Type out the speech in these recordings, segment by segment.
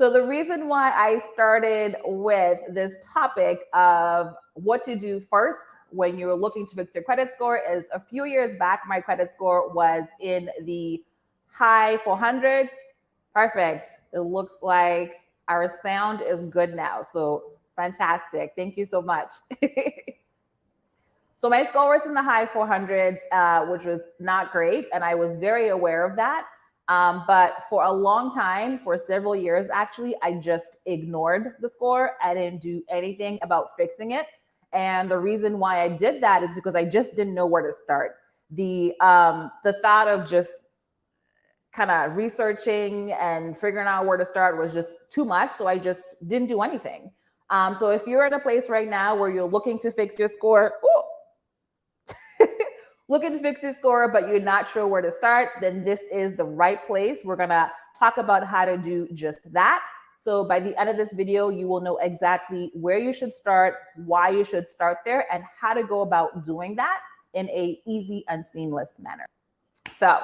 So the reason why I started with this topic of what to do first when you're looking to fix your credit score is a few years back, my credit score was in the high 400s. Perfect. It looks like our sound is good now. So fantastic. Thank you so much. So my score was in the high 400s, which was not great. And I was very aware of that. But for a long time, for several years, actually, I just ignored the score. I didn't do anything about fixing it. And the reason why I did that is because I just didn't know where to start. The thought of just kind of researching and figuring out where to start was just too much. So I just didn't do anything. So if you're at a place right now where you're looking to fix your score, looking to fix your score, but you're not sure where to start, then this is the right place. We're gonna talk about how to do just that. So by the end of this video, you will know exactly where you should start, why you should start there, and how to go about doing that in an easy and seamless manner. So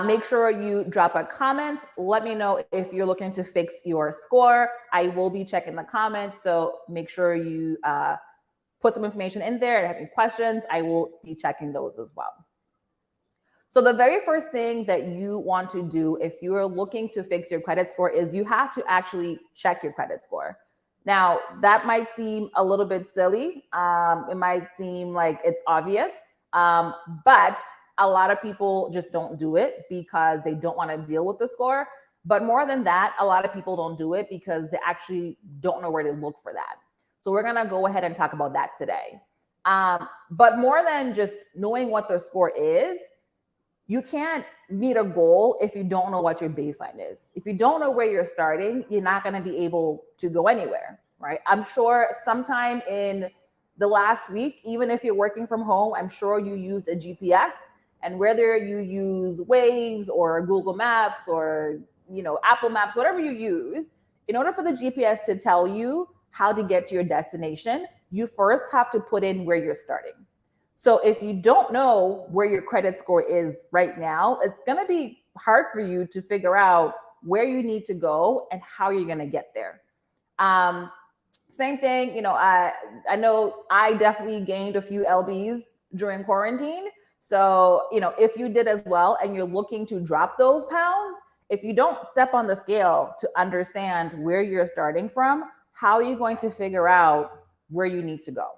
make sure you drop a comment. Let me know if you're looking to fix your score. I will be checking the comments, so make sure you put some information in there. If you have any questions, I will be checking those as well. So the very first thing that you want to do if you are looking to fix your credit score is you have to actually check your credit score. Now, that might seem a little bit silly. It might seem like it's obvious, but a lot of people just don't do it because they don't want to deal with the score. But more than that, a lot of people don't do it because they actually don't know where to look for that. So we're going to go ahead and talk about that today. But more than just knowing what their score is, you can't meet a goal if you don't know what your baseline is. If you don't know where you're starting, you're not going to be able to go anywhere, right? I'm sure sometime in the last week, even if you're working from home, I'm sure you used a GPS, and whether you use Waves or Google Maps or, Apple Maps, whatever you use, in order for the GPS to tell you how to get to your destination, you first have to put in where you're starting. So if you don't know where your credit score is right now, it's going to be hard for you to figure out where you need to go and how you're going to get there. Same thing, I know I definitely gained a few lbs during quarantine. So, if you did as well and you're looking to drop those pounds, if you don't step on the scale to understand where you're starting from, how are you going to figure out where you need to go,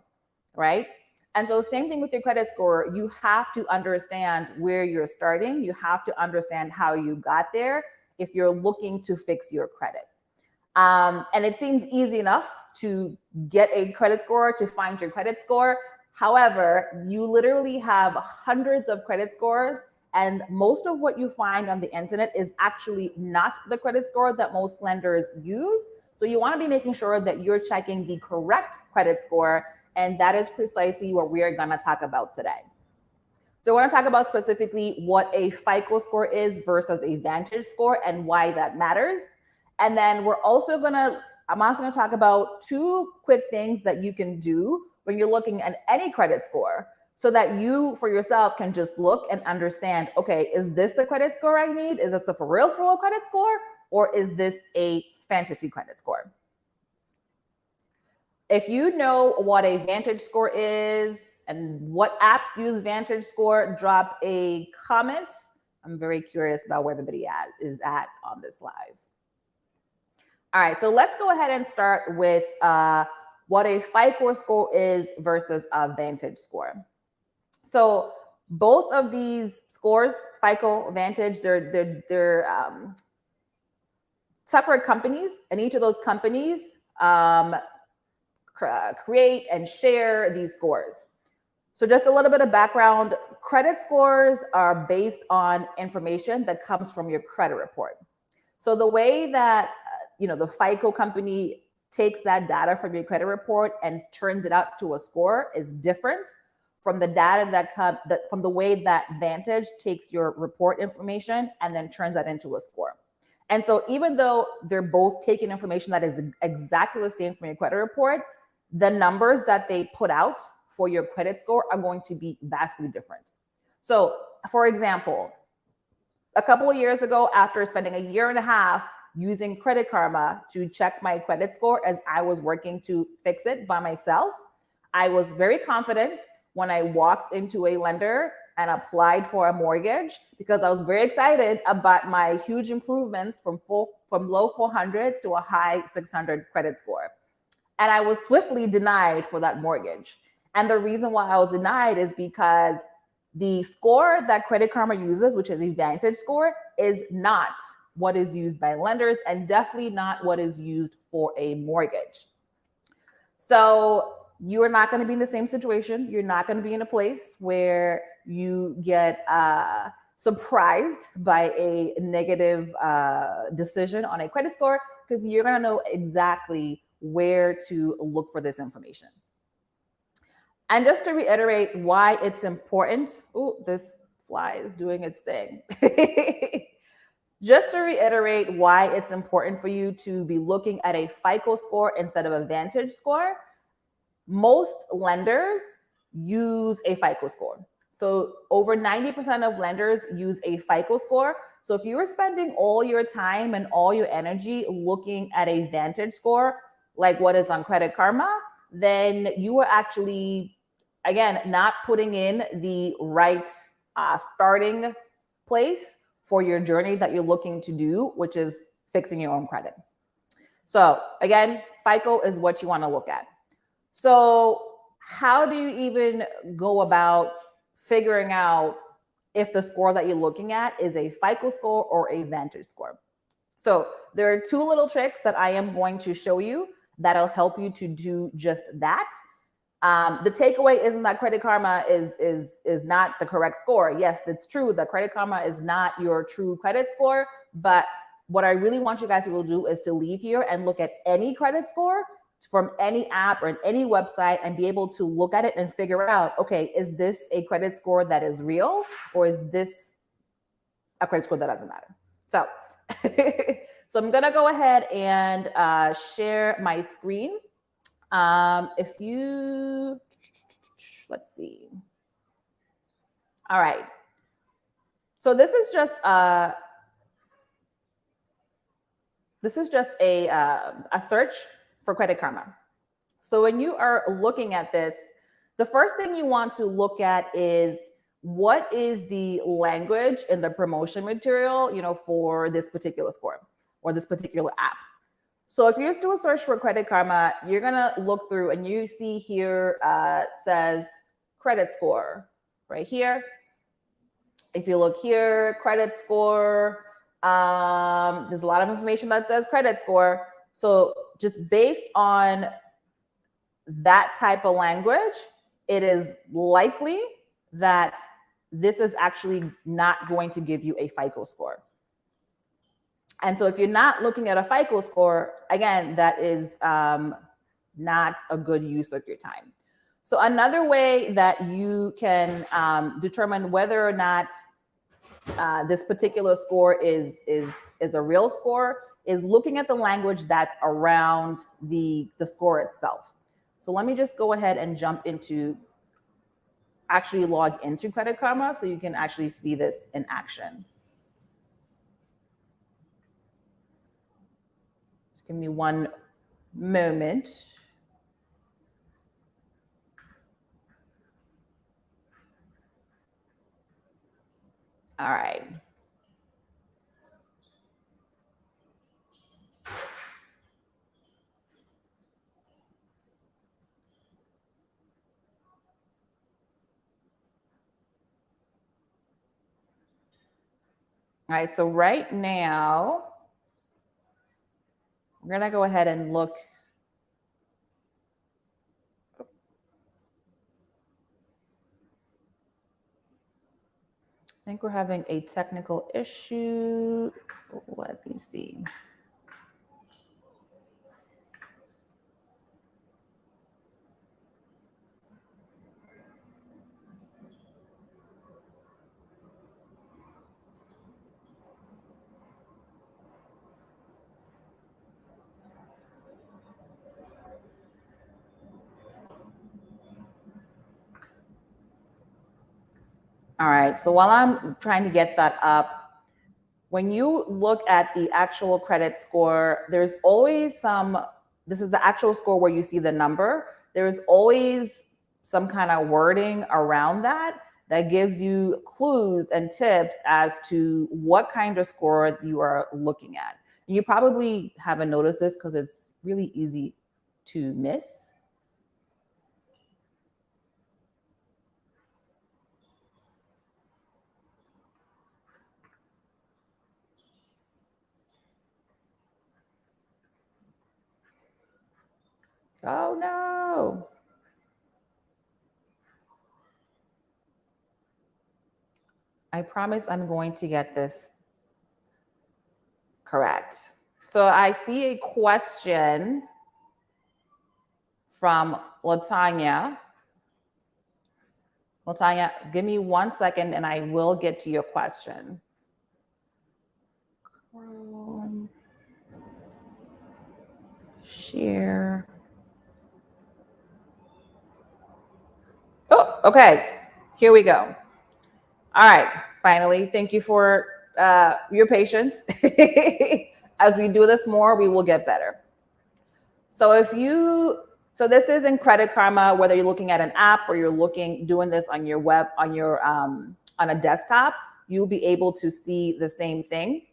right? And so same thing with your credit score. You have to understand where you're starting. You have to understand how you got there if you're looking to fix your credit. And it seems easy enough to get a credit score, to find your credit score. However, you literally have hundreds of credit scores, and most of what you find on the internet is actually not the credit score that most lenders use. So you want to be making sure that you're checking the correct credit score, and that is precisely what we are going to talk about today. So we're going to talk about specifically what a FICO score is versus a vantage score and why that matters. And then I'm also going to talk about two quick things that you can do when you're looking at any credit score so that you, for yourself, can just look and understand, okay, is this the credit score I need? Is this a for real credit score? Or is this a fantasy credit score? If you know what a vantage score is and what apps use vantage score, drop a comment. I'm very curious about where everybody is at on this live. All right, so let's go ahead and start with what a FICO score is versus a vantage score. So both of these scores, FICO, Vantage, they're separate companies, and each of those companies create and share these scores. So just a little bit of background, credit scores are based on information that comes from your credit report. So the way that the FICO company takes that data from your credit report and turns it out to a score is different from the data from the way that Vantage takes your report information and then turns that into a score. And so even though they're both taking information that is exactly the same from your credit report, the numbers that they put out for your credit score are going to be vastly different. So for example, a couple of years ago, after spending a year and a half using Credit Karma to check my credit score as I was working to fix it by myself. I was very confident when I walked into a lender and applied for a mortgage because I was very excited about my huge improvement from low 400s to a high 600 credit score. And I was swiftly denied for that mortgage. And the reason why I was denied is because the score that Credit Karma uses, which is a vantage score, is not what is used by lenders and definitely not what is used for a mortgage. So you are not going to be in the same situation. You're not going to be in a place where you get surprised by a negative decision on a credit score, because you're going to know exactly where to look for this information. And just to reiterate why it's important, oh, this fly is doing its thing. Just to reiterate why it's important for you to be looking at a FICO score instead of a vantage score. Most lenders use a FICO score. So over 90% of lenders use a FICO score. So if you were spending all your time and all your energy looking at a vantage score, like what is on Credit Karma, then you are actually, again, not putting in the right starting place for your journey that you're looking to do, which is fixing your own credit. So again, FICO is what you want to look at. So how do you even go about figuring out if the score that you're looking at is a FICO score or a vantage score? So there are two little tricks that I am going to show you that'll help you to do just that. The takeaway isn't that Credit Karma is not the correct score. Yes, it's true that Credit Karma is not your true credit score, but what I really want you guys to do is to leave here and look at any credit score from any app or any website and be able to look at it and figure out, okay, is this a credit score that is real, or is this a credit score that doesn't matter? So, so I'm gonna go ahead and share my screen. If you, let's see. All right. So this is just a search for Credit Karma. So when you are looking at this, the first thing you want to look at is what is the language in the promotion material, for this particular score or this particular app. So if you just do a search for Credit Karma, you're gonna look through and you see here it says credit score right here. If you look here, credit score, there's a lot of information that says credit score. So just based on that type of language, it is likely that this is actually not going to give you a FICO score. And so if you're not looking at a FICO score, again, that is not a good use of your time. So another way that you can determine whether or not this particular score is a real score is looking at the language that's around the score itself. So let me just go ahead and jump into, actually log into Credit Karma so you can actually see this in action. Just give me one moment. All right. All right, so right now, we're gonna go ahead and look. I think we're having a technical issue. Let me see. All right, so while I'm trying to get that up, when you look at the actual credit score, there's always this is the actual score where you see the number. There's always some kind of wording around that gives you clues and tips as to what kind of score you are looking at. You probably haven't noticed this because it's really easy to miss. Oh no. I promise I'm going to get this correct. So I see a question from Latanya. Latanya, give me 1 second and I will get to your question. Share. Oh, okay. Here we go. All right. Finally, thank you for your patience. As we do this more, we will get better. So this is in Credit Karma, whether you're looking at an app or you're doing this on your web, on a desktop, you'll be able to see the same thing.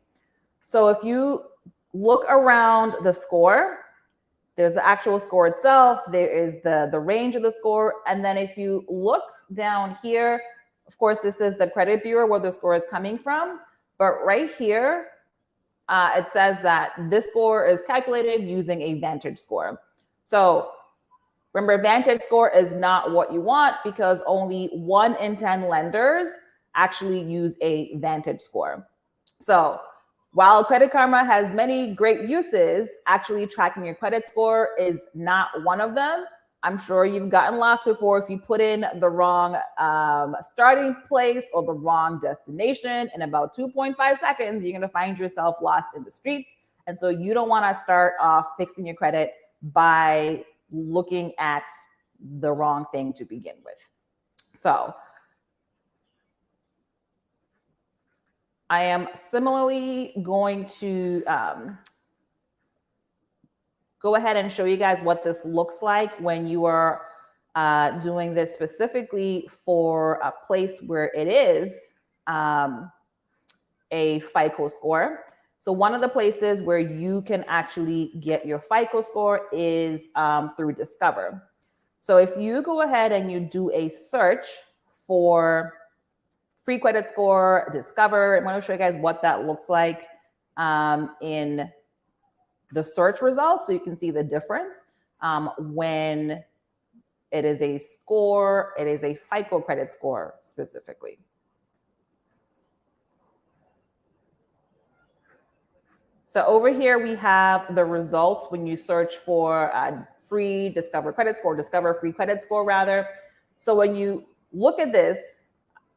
So if you look around the score, there's the actual score itself, there is the range of the score, and then if you look down here, of course, this is the credit bureau where the score is coming from, but right here, it says that this score is calculated using a vantage score. So remember, vantage score is not what you want because only 1 in 10 lenders actually use a vantage score. So while Credit Karma has many great uses, actually tracking your credit score is not one of them. I'm sure you've gotten lost before if you put in the wrong starting place or the wrong destination. In about 2.5 seconds, you're going to find yourself lost in the streets. And so you don't want to start off fixing your credit by looking at the wrong thing to begin with. So I am similarly going to go ahead and show you guys what this looks like when you are doing this specifically for a place where it is a FICO score. So one of the places where you can actually get your FICO score is through Discover. So if you go ahead and you do a search for free credit score, Discover, I'm going to show you guys what that looks like in the search results so you can see the difference when it is a score, it is a FICO credit score specifically. So over here we have the results when you search for free Discover credit score, Discover free credit score rather. So when you look at this,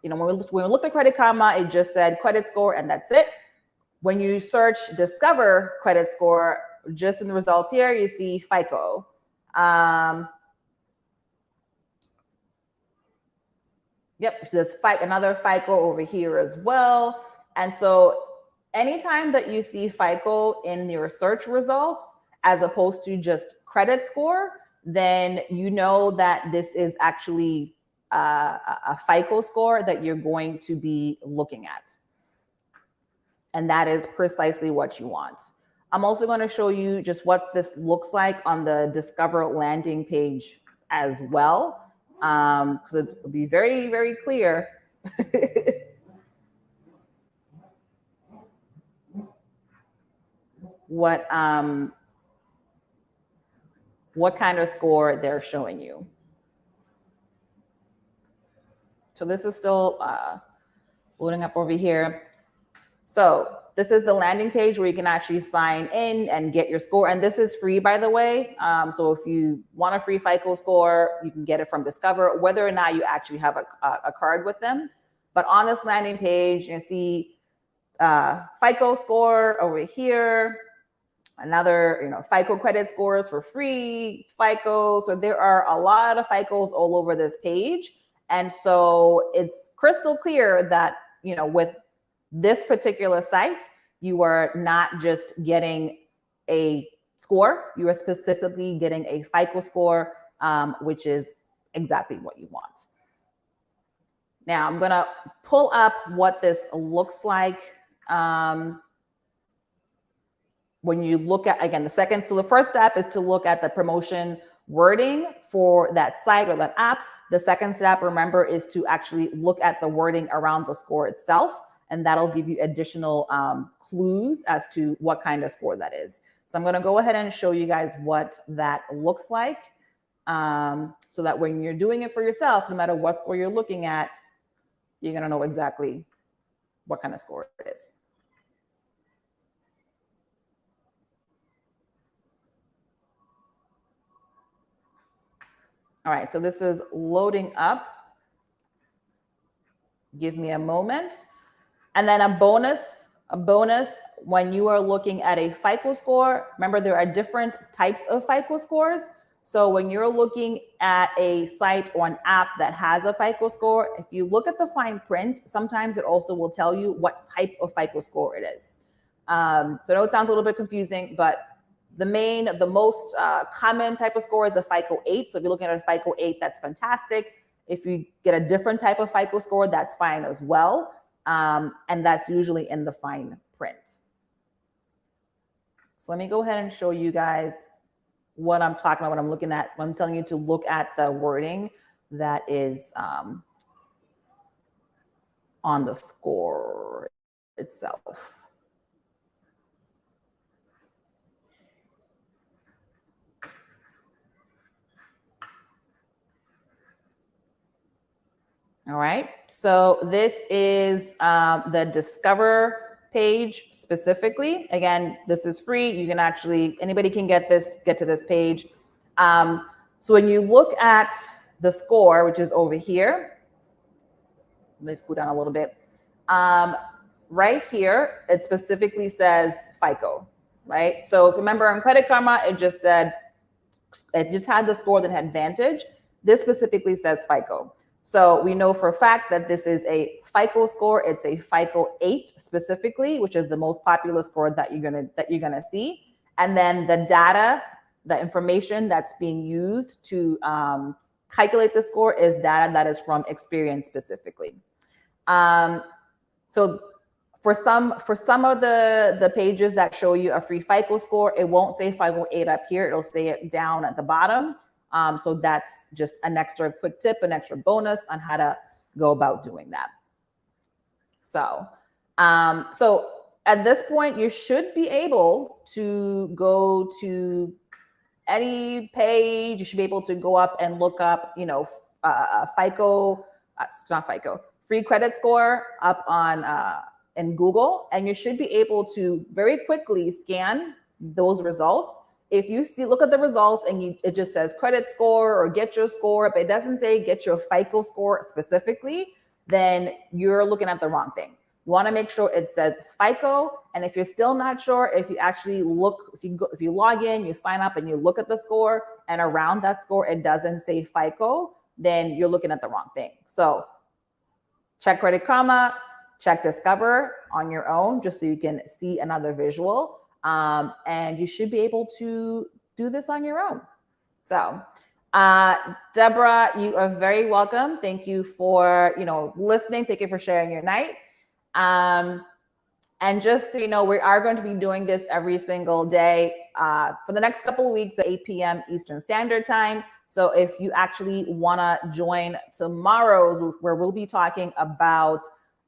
you know, when we looked at Credit Karma, it just said credit score and that's it. When you search Discover credit score, just in the results here, you see FICO. Yep, there's another FICO over here as well. And so anytime that you see FICO in your search results, as opposed to just credit score, then you know that this is actually a FICO score that you're going to be looking at. And that is precisely what you want. I'm also going to show you just what this looks like on the Discover landing page as well, because it will be very, very clear what kind of score they're showing you. So this is still loading up over here. So this is the landing page where you can actually sign in and get your score. And this is free, by the way. So if you want a free FICO score, you can get it from Discover, whether or not you actually have a card with them. But on this landing page, you can see FICO score over here, another, you know, FICO credit scores for free, FICO. So there are a lot of FICOs all over this page. And so it's crystal clear that, you know, with This particular site, you are not just getting a score, you are specifically getting a FICO score, which is exactly what you want. Now I'm gonna pull up what this looks like. When you look at, again, so the first step is to look at the promotion wording for that site or that app. The second step, remember, is to actually look at the wording around the score itself, and that'll give you additional clues as to what kind of score that is. So I'm gonna go ahead and show you guys what that looks like, so that when you're doing it for yourself, no matter what score you're looking at, you're gonna know exactly what kind of score it is. All right, so this is loading up. Give me a moment. And then a bonus, when you are looking at a FICO score, remember there are different types of FICO scores. So when you're looking at a site or an app that has a FICO score, if you look at the fine print, sometimes it also will tell you what type of FICO score it is. So I know it sounds a little bit confusing, but the most common type of score is a FICO 8. So if you're looking at a FICO 8, that's fantastic. If you get a different type of FICO score, that's fine as well. And that's usually in the fine print. So let me go ahead and show you guys what I'm talking about, what I'm looking at, when I'm telling you to look at the wording that is on the score itself. All right, so this is the Discover page specifically. Again, this is free. You can actually, anybody can get to this page. So when you look at the score, which is over here, let's go down a little bit. Right here, it specifically says FICO, right? So if you remember on Credit Karma, it just had the score that had Vantage. This specifically says FICO. So we know for a fact that this is a FICO score. It's a FICO 8 specifically, which is the most popular score that you're gonna see. And then the data, the information that's being used to calculate the score is data that is from Experian specifically. So for some of the pages that show you a free FICO score, it won't say FICO 8 up here. It'll say it down at the bottom. So that's just an extra quick tip, an extra bonus on how to go about doing that. So, so at this point, you should be able to go to any page. You should be able to go up and look up, FICO, not FICO, free credit score up on in Google, and you should be able to very quickly scan those results. If you look at the results and it just says credit score or get your score, but it doesn't say get your FICO score specifically, then you're looking at the wrong thing. You want to make sure it says FICO. And if you're still not sure, if you actually look, if you log in, you sign up and you look at the score, and around that score it doesn't say FICO, then you're looking at the wrong thing. So check Credit Karma, check Discover on your own, just so you can see another visual. And you should be able to do this on your own. So, Deborah, you are very welcome. Thank you for, listening. Thank you for sharing your night. And just so you know, we are going to be doing this every single day for the next couple of weeks at 8 p.m. Eastern Standard Time. So if you actually want to join tomorrow's, where we'll be talking about,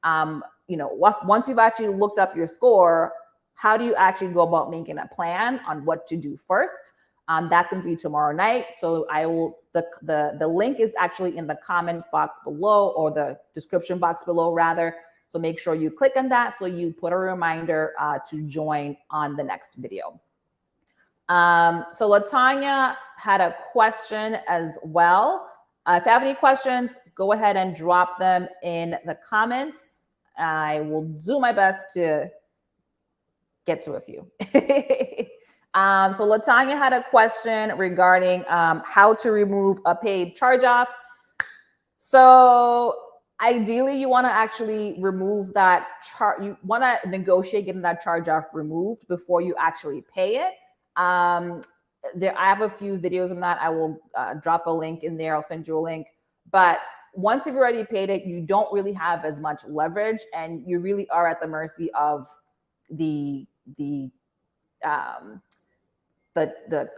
once you've actually looked up your score, how do you actually go about making a plan on what to do first? That's going to be tomorrow night. So I will, the link is actually in the comment box below, or the description box below rather. So make sure you click on that so you put a reminder to join on the next video. So LaTanya had a question as well. If you have any questions, go ahead and drop them in the comments. I will do my best to get to a few. So LaTanya had a question regarding how to remove a paid charge off. So Ideally, you want to actually remove that charge. You want to negotiate getting that charge off removed before you actually pay it. I have a few videos on that. I will drop a link in there. I'll send you a link. But once you've already paid it, you don't really have as much leverage, and you really are at the mercy of the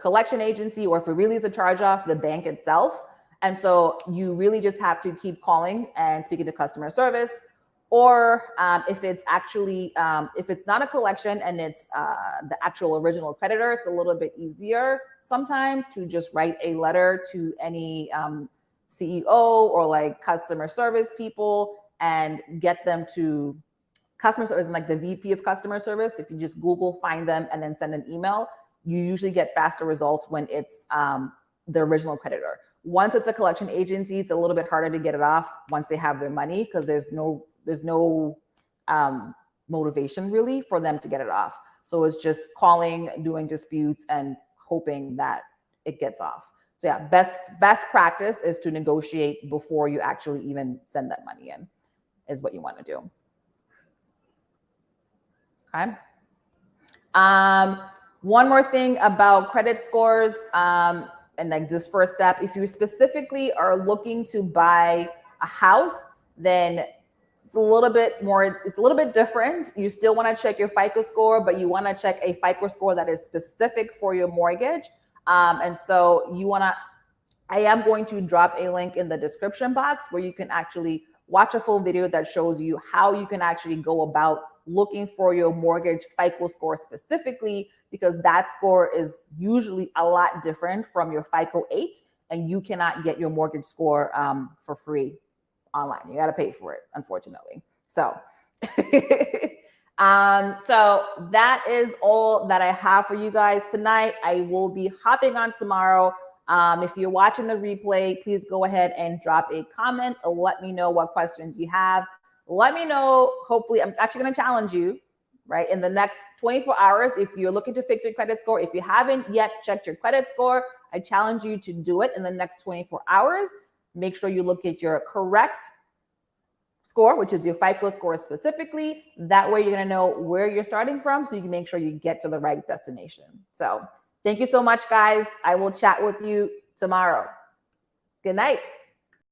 collection agency, or if it really is a charge off, the bank itself. And so you really just have to keep calling and speaking to customer service. Or if it's actually, if it's not a collection and it's the actual original creditor, it's a little bit easier sometimes to just write a letter to any CEO or like customer service people and get them to customer service, and like the VP of customer service. If you just Google, find them, and then send an email, you usually get faster results when it's the original creditor. Once it's a collection agency, it's a little bit harder to get it off once they have their money, because there's no motivation really for them to get it off. So it's just calling, doing disputes, and hoping that it gets off. So yeah, best practice is to negotiate before you actually even send that money in, is what you want to do. Okay. One more thing about credit scores, and like this first step, if you specifically are looking to buy a house, then it's a little bit different. You still want to check your FICO score, but you want to check a FICO score that is specific for your mortgage. And so I am going to drop a link in the description box where you can actually watch a full video that shows you how you can actually go about looking for your mortgage FICO score specifically, because that score is usually a lot different from your FICO 8, and you cannot get your mortgage score for free online. You got to pay for it, unfortunately. So, so that is all that I have for you guys tonight. I will be hopping on tomorrow. If you're watching the replay, please go ahead and drop a comment or let me know what questions you have. Let me know. Hopefully, I'm actually going to challenge you, right, in the next 24 hours. If you're looking to fix your credit score, if you haven't yet checked your credit score, I challenge you to do it in the next 24 hours. Make sure you look at your correct score, which is your FICO score specifically. That way you're going to know where you're starting from, so you can make sure you get to the right destination. So thank you so much, guys. I will chat with you tomorrow. Good night.